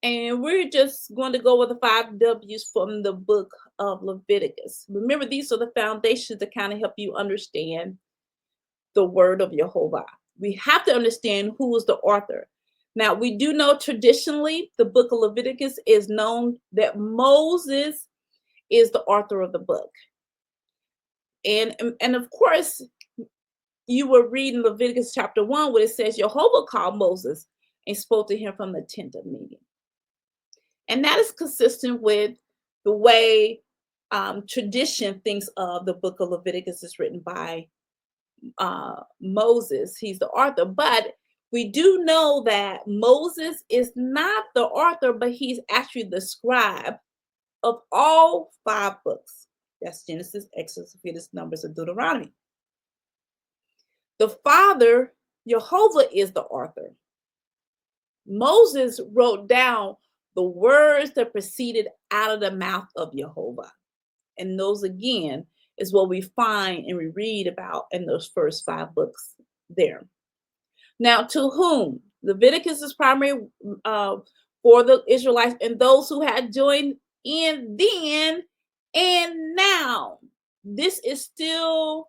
And we're just going to go with the 5 W's from the book of Leviticus. Remember, these are the foundations that kind of help you understand the word of Jehovah. We have to understand who is the author. Now, we do know traditionally the book of Leviticus is known that Moses is the author of the book. And of course, you will read in Leviticus chapter 1 where it says Jehovah called Moses and spoke to him from the tent of meeting. And that is consistent with the way tradition thinks of the book of Leviticus is written by Moses. He's the author. But we do know that Moses is not the author, but he's actually the scribe of all 5 books. That's Genesis, Exodus, Leviticus, Numbers, and Deuteronomy. The Father, Jehovah, is the author. Moses wrote down the words that proceeded out of the mouth of Jehovah. And those, again, is what we find and we read about in those first 5 books there. Now, to whom? Leviticus is primary for the Israelites and those who had joined in then and now. This is still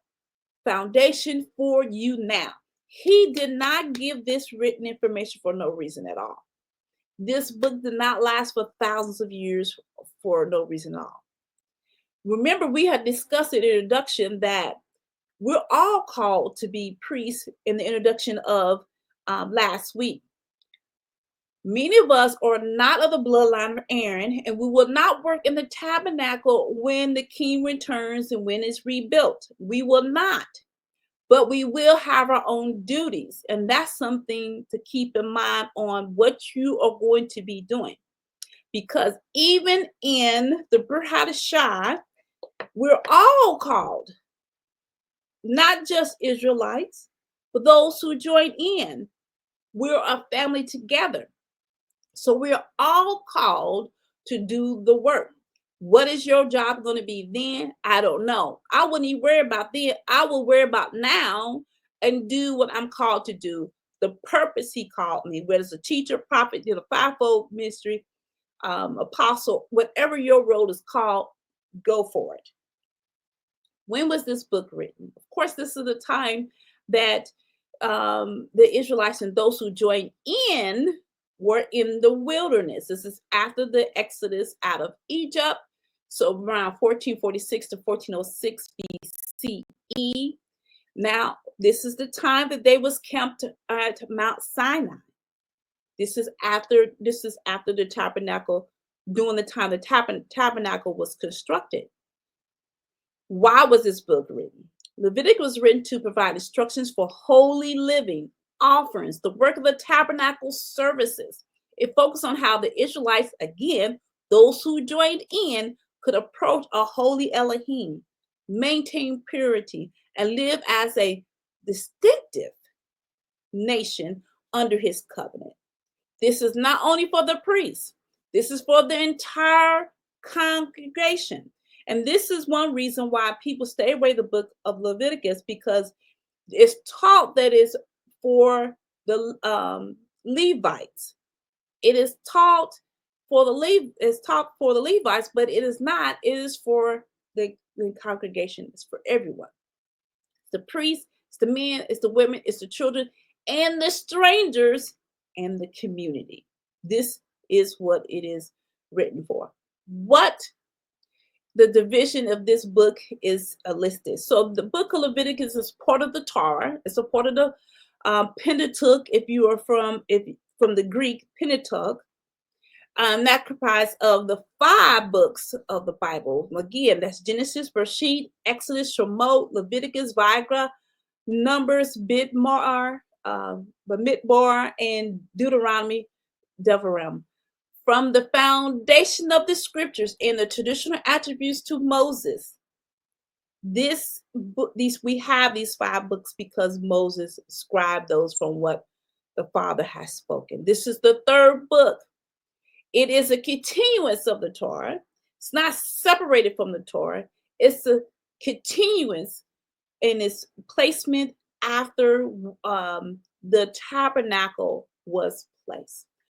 foundation for you now. He did not give this written information for no reason at all. This book did not last for thousands of years for no reason at all. Remember, we had discussed in the introduction that we're all called to be priests in the introduction of last week. Many of us are not of the bloodline of Aaron, and we will not work in the tabernacle when the king returns and when it's rebuilt. We will not. But we will have our own duties. And that's something to keep in mind on what you are going to be doing. Because even in the Brit Hadashah, we're all called, not just Israelites, but those who join in. We're a family together. So we're all called to do the work. What is your job going to be then? I don't know. I wouldn't even worry about then. I will worry about now and do what I'm called to do. The purpose he called me, whether it's a teacher, prophet, the 5-fold ministry, apostle, whatever your role is called, go for it. When was this book written? Of course, this is the time that the Israelites and those who joined in were in the wilderness. This is after the Exodus out of Egypt. So around 1446 to 1406 BCE. Now, this is the time that they was camped at Mount Sinai. This is after the tabernacle, during the time the tabernacle was constructed. Why was this book written? Leviticus was written to provide instructions for holy living, offerings, the work of the tabernacle services. It focused on how the Israelites, again, those who joined in, could approach a holy Elohim, maintain purity, and live as a distinctive nation under his covenant. This is not only for the priests, this is for the entire congregation. And this is one reason why people stay away the book of Leviticus, because it's taught that it's for the Levites. It is taught for the Levites, but it is not. It is for the congregation. It's for everyone. The priests, it's the men, it's the women, it's the children, and the strangers and the community. This is what it is written for. What the division of this book is listed. So the book of Leviticus is part of the Torah. It's a part of the Pentateuch, if you are from the Greek Pentateuch. That comprises of the 5 books of the Bible. Again, that's Genesis, Bereshit, Exodus, Shemot, Leviticus, Vayikra, Numbers, Bamidbar, and Deuteronomy, Devarim. From the foundation of the scriptures and the traditional attributes to Moses, we have these 5 books because Moses scribed those from what the Father has spoken. This is the 3rd book. It is a continuance of the Torah. It's not separated from the Torah. It's a continuance in its placement after the tabernacle was placed.